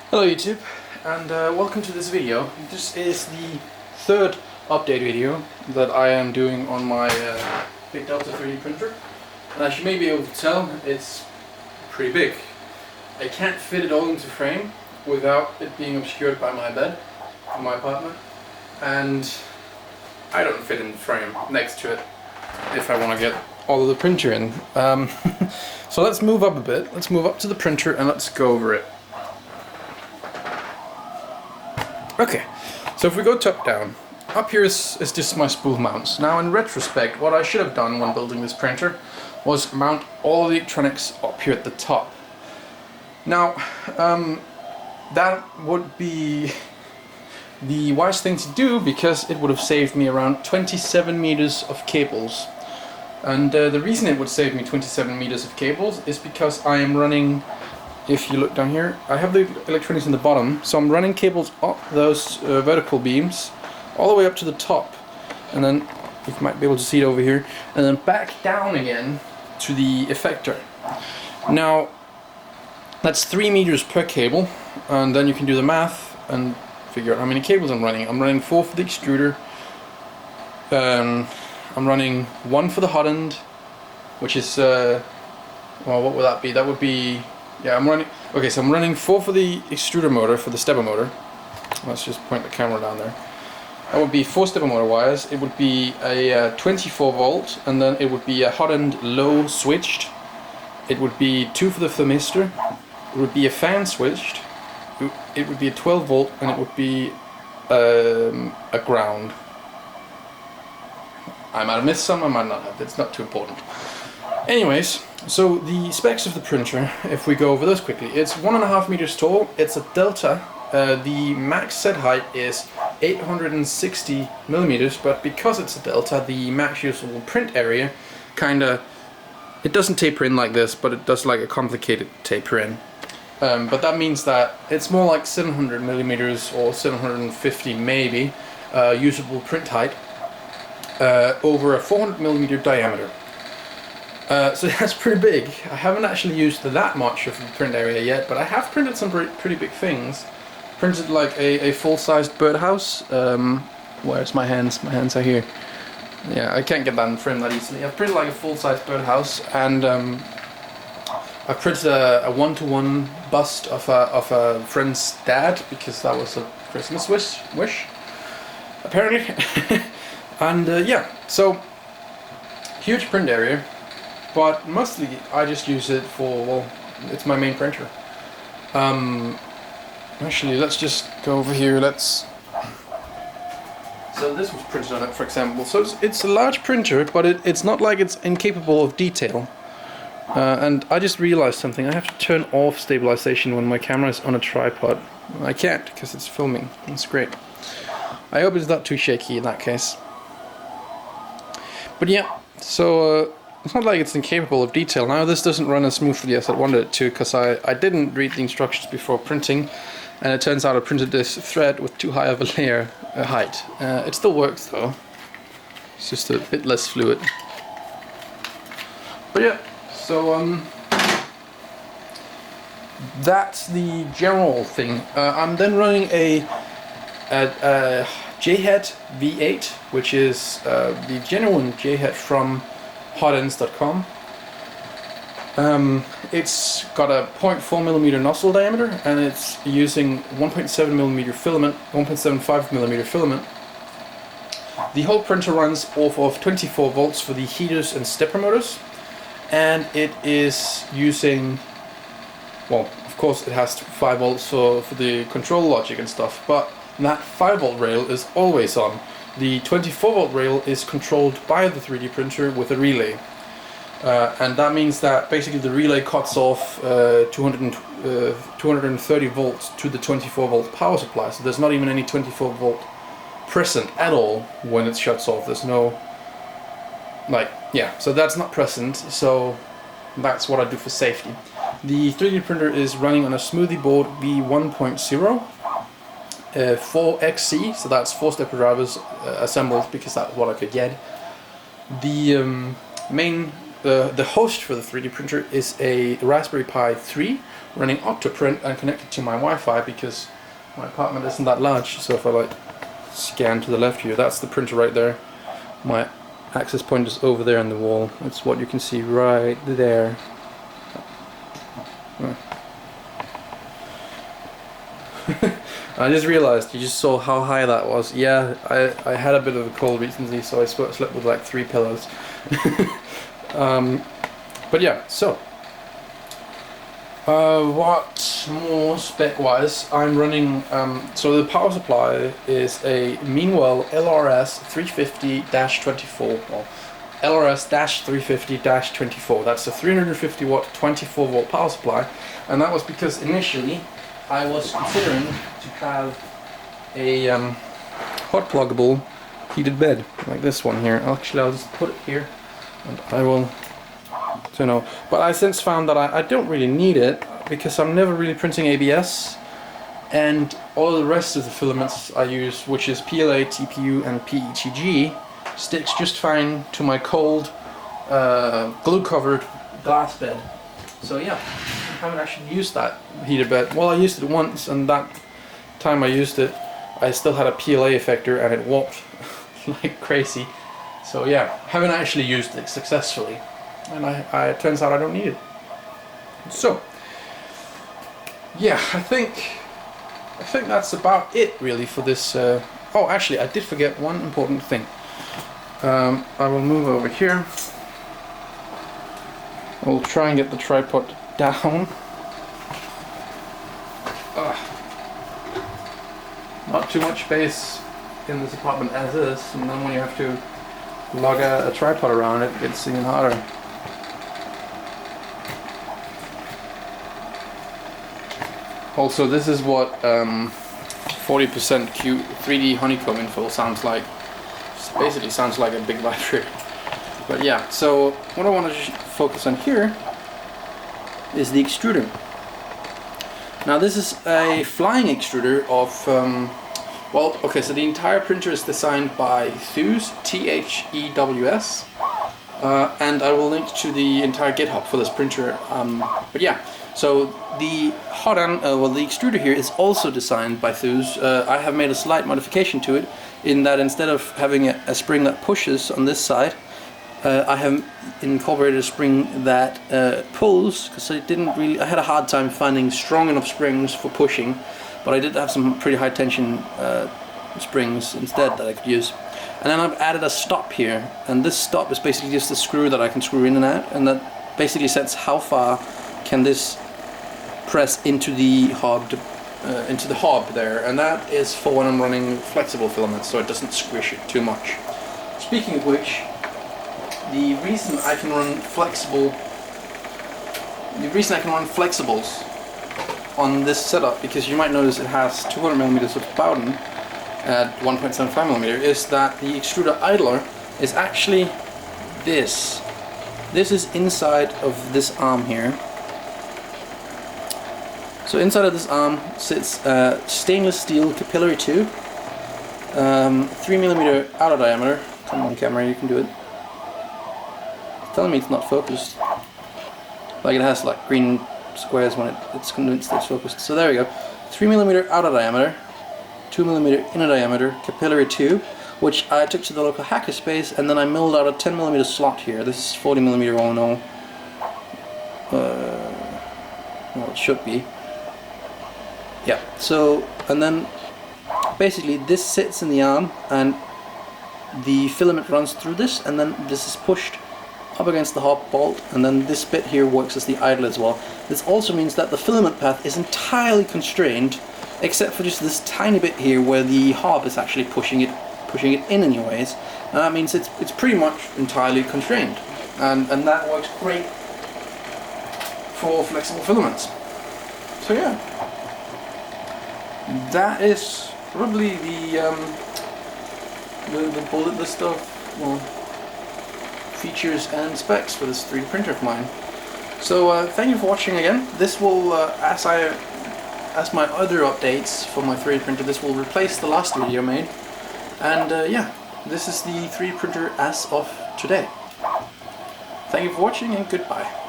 Hello YouTube, and welcome to this video. This is the third update video that I am doing on my BigDelta 3D printer. And as you may be able to tell, it's pretty big. I can't fit it all into frame without it being obscured by my bed in my apartment. And I don't fit in the frame next to it if I want to get all of the printer in. So let's move up a bit. Let's move up to the printer and let's go over it. Okay, so if we go top down, up here is just my spool mounts. Now in retrospect, what I should have done when building this printer was mount all the electronics up here at the top. Now, that would be the wise thing to do because it would have saved me around 27 meters of cables. And the reason it would save me 27 meters of cables is because I am running, if you look down here, I have the electronics in the bottom, so I'm running cables up those vertical beams all the way up to the top, and then you might be able to see it over here, and then back down again to the effector. Now that's 3 meters per cable, and then you can do the math and figure out how many cables I'm running. I'm running 4 for the extruder, I'm running 1 for the hot end, which is well, what would that be? That would be, yeah, I'm running 4 for the extruder motor, for the stepper motor. Let's just point the camera down there. That would be 4 stepper motor wires. It would be a 24 volt, and then it would be a hot end low switched. It would be 2 for the thermistor. It would be a fan switched. It would be a 12 volt, and it would be a ground. I might have missed some, I might not have. It's not too important. Anyways, so the specs of the printer, if we go over those quickly, it's 1.5 meters tall, it's a Delta, the max set height is 860 millimeters, but because it's a Delta, the max usable print area it doesn't taper in like this, but it does like a complicated taper in. But that means that it's more like 700 millimeters or 750 maybe usable print height over a 400 millimeter diameter. So that's pretty big. I haven't actually used that much of the print area yet, but I have printed some pretty big things. Printed like a full-sized birdhouse. Where's my hands? My hands are here. Yeah, I can't get that in frame that easily. I've printed like a full-sized birdhouse, and I've printed a one-to-one bust of a friend's dad, because that was a Christmas wish apparently. And yeah, so huge print area. But mostly I just use it for, well, it's my main printer. Actually, let's just go over here, so this was printed on it, for example. So it's a large printer, but it's not like it's incapable of detail. And I just realized something. I have to turn off stabilization when my camera is on a tripod. I can't, because it's filming. It's great. I hope it's not too shaky in that case. But yeah, so it's not like it's incapable of detail. Now this doesn't run as smoothly as I wanted it to, because I didn't read the instructions before printing, and it turns out I printed this thread with too high of a layer height. It still works though, it's just a bit less fluid. But yeah, so that's the general thing. I'm then running a JHEAD V8, which is the genuine JHEAD from hotends.com. It's got a 0.4 millimeter nozzle diameter, and it's using 1.7 millimeter filament, 1.75 millimeter filament. The whole printer runs off of 24 volts for the heaters and stepper motors, and it is using, well, of course it has 5 volts for the control logic and stuff, but that 5 volt rail is always on. The 24 volt rail is controlled by the 3D printer with a relay. And that means that basically the relay cuts off 230 volts to the 24 volt power supply. So there's not even any 24 volt present at all when it shuts off. There's no, like, yeah, so that's not present. So that's what I do for safety. The 3D printer is running on a Smoothie board V1.0. 4XC, so that's 4 stepper drivers assembled, because that's what I could get. The main the host for the 3D printer is a Raspberry Pi 3 running Octoprint and connected to my Wi-Fi because my apartment isn't that large. So if I like scan to the left here, that's the printer right there. My access point is over there on the wall. That's what you can see right there. I just realized, you just saw how high that was. Yeah, I had a bit of a cold recently, so I slept with like 3 pillows. But yeah, so what more spec wise, I'm running, so the power supply is a Meanwell LRS 350-24, well, LRS-350-24. That's a 350 watt 24 volt power supply, and that was because initially I was considering to have a hot pluggable heated bed like this one here. Actually, I'll just put it here and I will turn off. But I since found that I don't really need it because I'm never really printing ABS, and all the rest of the filaments I use, which is PLA, TPU and PETG, sticks just fine to my cold glue covered glass bed. So yeah, I haven't actually used that heated bed. Well, I used it once, and that time I used it I still had a PLA effector and it warped like crazy. So yeah, haven't actually used it successfully, and it turns out I don't need it. So yeah, I think that's about it really for this. Oh, actually, I did forget one important thing. I will move over here. I'll try and get the tripod down. Not too much space in this apartment as is, and then when you have to lug a tripod around, it gets even harder. Also, this is what 40% 3D honeycomb infill sounds like. It basically sounds like a big library. But yeah, so what I want to focus on here is the extruder. Now this is a flying extruder of, well, okay, so the entire printer is designed by Thews, T-H-E-W-S, and I will link to the entire GitHub for this printer. But yeah, so the hot end, well, the extruder here is also designed by Thews. I have made a slight modification to it in that instead of having a spring that pushes on this side, I have incorporated a spring that pulls, because I had a hard time finding strong enough springs for pushing, but I did have some pretty high tension springs instead that I could use. And then I've added a stop here, and this stop is basically just a screw that I can screw in and out, and that basically sets how far can this press into the hob there, and that is for when I'm running flexible filaments, so it doesn't squish it too much. Speaking of which, the reason I can run flexibles on this setup, because you might notice it has 200mm of Bowden at 1.75mm, is that the extruder idler is actually this. This is inside of this arm here. So inside of this arm sits a stainless steel capillary tube, 3mm outer diameter. Come on camera, you can do it. Telling me it's not focused. Like it has like green squares when it's convinced it's focused. So there we go. 3mm outer diameter, 2mm inner diameter capillary tube, which I took to the local hackerspace, and then I milled out a 10mm slot here. This is 40mm all in all. Well, it should be. Yeah. So, and then basically this sits in the arm, and the filament runs through this, and then this is pushed up against the hob bolt, and then this bit here works as the idler as well. This also means that the filament path is entirely constrained, except for just this tiny bit here where the hob is actually pushing it in anyways, and that means it's pretty much entirely constrained, and that works great for flexible filaments. So yeah, that is probably the bullet list of, well, features and specs for this 3D printer of mine. So thank you for watching again. This will, as my other updates for my 3D printer, this will replace the last video made. And yeah, this is the 3D printer as of today. Thank Thank you for watching and goodbye.